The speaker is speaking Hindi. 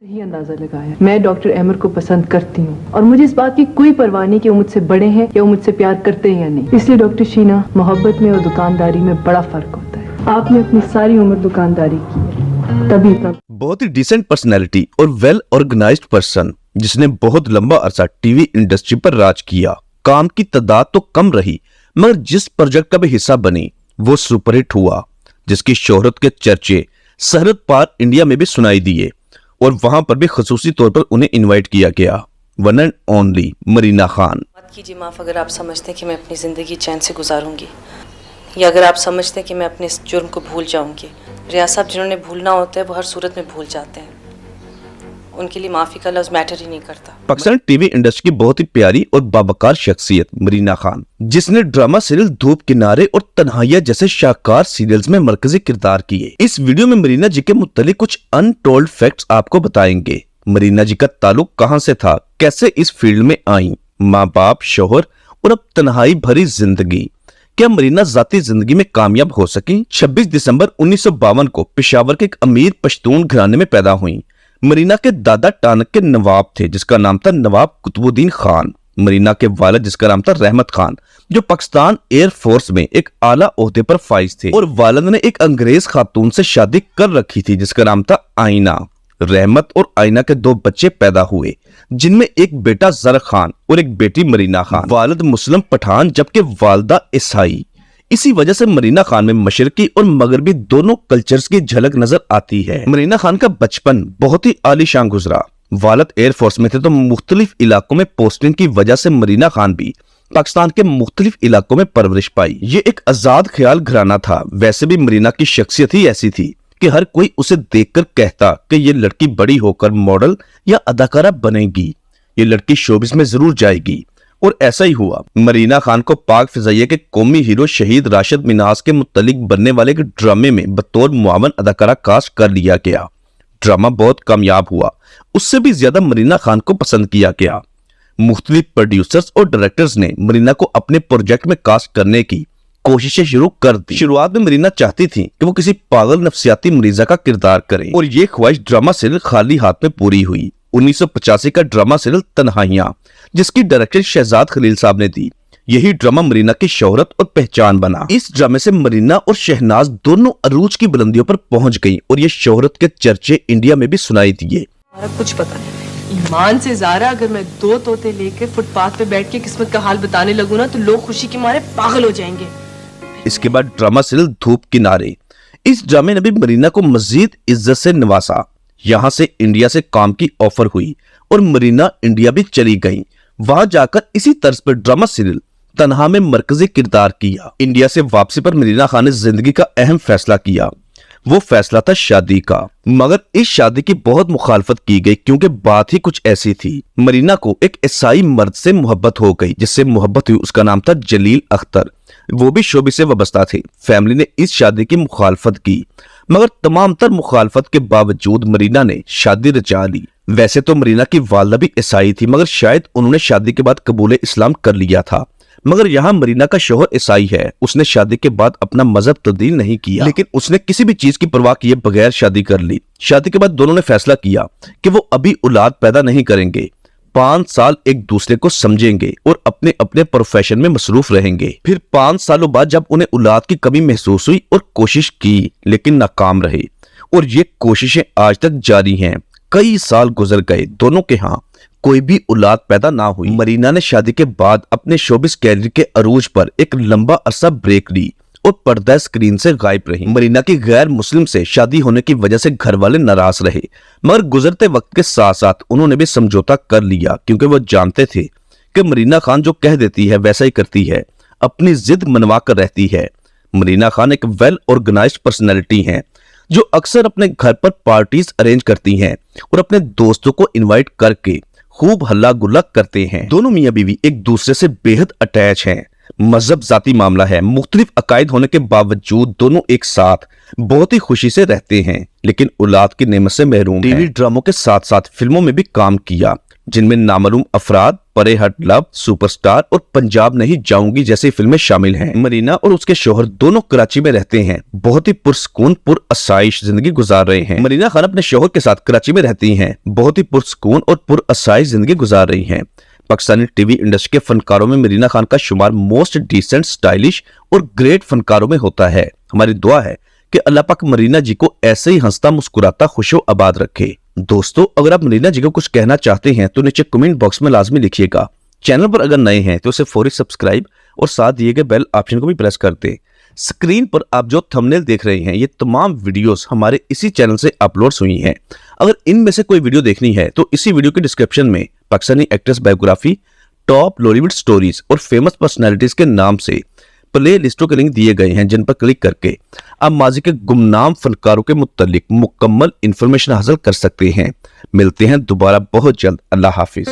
सही अंदाजा लगाया। मैं डॉक्टर अहमद को पसंद करती हूँ और मुझे इस बात की कोई परवाह नहीं कि वो मुझसे बड़े हैं या वो मुझसे प्यार करते हैं या नहीं। इसलिए डॉक्टर शीना, मोहब्बत में और दुकानदारी में बड़ा फर्क होता है। आपने अपनी सारी उम्र दुकानदारी की है, तभी इतना। बहुत ही डिसेंट पर्सनैलिटी और वेल ऑर्गेनाइज्ड पर्सन जिसने बहुत लंबा अरसा टीवी इंडस्ट्री पर राज किया। काम की तादाद तो कम रही मगर जिस प्रोजेक्ट का भी हिस्सा बनी वो सुपरहिट हुआ, जिसकी शोहरत के चर्चे सरहद पार इंडिया में भी सुनाई दिए और वहां पर भी खसूसी तौर पर उन्हें इनवाइट किया गया। One and only Marina Khan. मत कीजिए माफ़ अगर आप समझते हैं कि मैं अपनी ज़िंदगी चैन से गुजारूंगी, या अगर आप समझते हैं कि मैं अपने इस जुर्म को भूल जाऊंगी। रियाज साहब जिन्होंने भूलना होता है वो हर सूरत में भूल जाते हैं, उनके लिए माफ़ी का लफ्ज़ मैटर ही नहीं करता। पाकिस्तान टीवी इंडस्ट्री की बहुत ही प्यारी और बावकार शख्सियत मरीना खान, जिसने ड्रामा सीरियल धूप किनारे और तन्हाइया जैसे शाहकार सीरियल्स में मरकजी किरदार किए। इस वीडियो में मरीना जी के मुतालिक कुछ अनटोल्ड फैक्ट्स आपको बताएंगे। मरीना जी का ताल्लुक कहां से था, कैसे इस फील्ड में आई, माँ बाप, शोहर और अब तन्हाई भरी जिंदगी। क्या मरीना जाती जिंदगी में कामयाब हो सकी? 26 दिसंबर 1952 को पेशावर के एक अमीर पश्तून घराने में पैदा हुई। मरीना के दादा टानक के नवाब थे जिसका नाम था नवाब कुतुबुद्दीन खान। मरीना के वालिद जिसका नाम था रहमत खान, जो पाकिस्तान एयर फोर्स में एक आला ओहदे पर फाइज थे, और वालिद ने एक अंग्रेज खातून से शादी कर रखी थी जिसका नाम था आईना। रहमत और आईना के 2 बच्चे पैदा हुए जिनमें एक बेटा जर खान और एक बेटी मरीना खान। वालिद मुस्लिम पठान जबकि वालदा ईसाई। इसी वजह से मरीना खान में मशरकी और मगरबी दोनों कल्चर्स की झलक नजर आती है। मरीना खान का बचपन बहुत ही आलीशान गुजरा। वालिद एयर फोर्स में थे तो मुख्तलिफ इलाकों में पोस्टिंग की वजह से मरीना खान भी पाकिस्तान के मुख्तलिफ इलाकों में परवरिश पाई। ये एक आजाद ख्याल घराना था। वैसे भी मरीना की शख्सियत ही ऐसी थी कि हर कोई उसे देखकर कहता कि ये लड़की बड़ी होकर मॉडल या अदाकारा बनेगी, ये लड़की शोबिस में जरूर जाएगी, और ऐसा ही हुआ। मरीना खान को पाक फिजाइया के कौमी हीरो शहीद राशिद मिन्हाज के मुतलिक बनने वाले एक ड्रामे में बतौर मुआवन अदाकारा कास्ट कर लिया गया। ड्रामा बहुत कामयाब हुआ, उससे भी ज्यादा मरीना खान को पसंद किया गया। मुख्तलिफ प्रोड्यूसर्स और डायरेक्टर्स ने मरीना को अपने प्रोजेक्ट में कास्ट करने की कोशिशें शुरू कर दी। शुरुआत में मरीना चाहती थी कि वो किसी पागल नफ्सियाती मरीजा का किरदार करे और ये ख्वाहिश ड्रामा सीरियल खाली हाथ में पूरी हुई। 1985 का ड्रामा सीरियल तन्हाइयां, जिसकी डायरेक्टर शहजाद खलील साहब ने दी, यही ड्रामा मरीना की शोहरत और पहचान बना। इस ड्रामे से मरीना और शहनाज दोनों अरूज की बुलंदियों पर पहुंच गईं और ये शोहरत के चर्चे इंडिया में भी सुनाई दिए। कुछ पता नहीं ईमान से ज़ारा, अगर मैं 2 तोते लेकर फुटपाथ पे बैठ के किस्मत का हाल बताने लगूं ना तो लोग खुशी के मारे पागल हो जाएंगे। इसके बाद ड्रामा सीरियल धूप किनारे। इस ड्रामे ने भी मरीना को मजीद इज्जत से नवाजा। यहाँ से इंडिया से काम की ऑफर हुई और मरीना इंडिया भी चली गई। वहां जाकर इसी तर्ज पर ड्रामा सीरियल तन्हा में मरकजी किरदार किया। इंडिया से वापसी पर मरीना खान ने जिंदगी का अहम फैसला किया। वो फैसला था शादी का, मगर इस शादी की बहुत मुखालफत की गई क्योंकि बात ही कुछ ऐसी थी। मरीना को एक ईसाई मर्द से मोहब्बत हो गई जिससे मोहब्बत हुई, उसका नाम था जलील अख्तर, वो भी शोबे से वाबस्ता थे। फैमिली ने इस शादी की मुखालफत की मगर तमाम तर मुखालफत के बावजूद मरीना ने शादी रचा ली। वैसे तो मरीना की वालदा भी ईसाई थी मगर शायद उन्होंने शादी के बाद कबूल इस्लाम कर लिया था, मगर यहाँ मरीना का शोहर ईसाई है। उसने शादी के बाद अपना मजहब तब्दील नहीं किया, लेकिन उसने किसी भी चीज की परवाह किए बगैर शादी कर ली। शादी के बाद दोनों ने फैसला किया कि वो अभी औलाद पैदा नहीं करेंगे, 5 साल एक दूसरे को समझेंगे और अपने अपने प्रोफेशन में मसरूफ रहेंगे। फिर 5 सालों बाद जब उन्हें औलाद की कमी महसूस हुई और कोशिश की लेकिन नाकाम रहे, और ये कोशिशें आज तक जारी हैं। कई साल गुजर गए, दोनों के यहाँ कोई भी औलाद पैदा ना हुई। मरीना ने शादी के बाद अपने शोबिस कैरियर के अरूज पर एक लंबा अरसा ब्रेक ली और पर्दा स्क्रीन से गायब रही। मरीना की गैर मुस्लिम से शादी होने की वजह से घर वाले नाराज रहे, मगर गुजरते वक्त के साथ साथ उन्होंने भी समझौता कर लिया क्योंकि वो जानते थे कि मरीना खान जो कह देती है वैसा ही करती है, अपनी जिद मनवा कर रहती है। मरीना खान एक वेल ऑर्गेनाइज्ड पर्सनैलिटी है जो अक्सर अपने घर पर पार्टीज अरेंज करती हैं और अपने दोस्तों को इन्वाइट करके खूब हल्ला गुल्ला करते हैं। दोनों मियां बीवी एक दूसरे से बेहद अटैच हैं। मजहब जाती मामला है, मुख्तलिफ अकायद होने के बावजूद दोनों एक साथ बहुत ही खुशी से रहते हैं, लेकिन औलाद की नेमत से महरूम हैं। टीवी ड्रामों के साथ साथ फिल्मों में भी काम किया। जिनमें नामालूम अफराद, परे हट लव, सुपरस्टार और पंजाब नहीं जाऊंगी जैसी फिल्में शामिल हैं। मरीना और उसके शोहर दोनों कराची में रहते हैं, बहुत ही पुरसकून पुरअसाइश जिंदगी गुजार रहे हैं। मरीना खान अपने शोहर के साथ कराची में रहती हैं, बहुत ही पुरसकून और पुरअसाइश जिंदगी गुजार रही हैं। पाकिस्तानी टीवी इंडस्ट्री के फनकारों में मरीना खान का शुमार मोस्ट डिसेंट, स्टाइलिश और ग्रेट फनकारों में होता है। हमारी दुआ है कि अल्लाह पाक मरीना जी को ऐसे ही हंसता मुस्कुराता खुशो आबाद रखे। दोस्तों, अगर आप मरीना जी को कुछ कहना चाहते हैं तो नीचे कमेंट बॉक्स में लाजमी लिखिएगा। चैनल पर अगर नए हैं तो उसे फौरी सब्सक्राइब और साथ दिए गए बेल ऑप्शन को भी प्रेस कर दें। स्क्रीन पर आप जो थंबनेल देख रहे हैं ये तमाम वीडियोस हमारे इसी चैनल से अपलोड्स हुई हैं। अगर इनमें से कोई वीडियो देखनी है तो इसी वीडियो के डिस्क्रिप्शन में Pakistani actress biography, top Bollywood stories और फेमस पर्सनैलिटीज के नाम से प्ले लिस्टों के लिंक दिए गए हैं, जिन पर क्लिक करके आप माजी के गुमनाम फनकारों के मुत्तलिक मुकम्मल इंफॉर्मेशन हासिल कर सकते हैं। मिलते हैं दोबारा बहुत जल्द। अल्लाह हाफिज।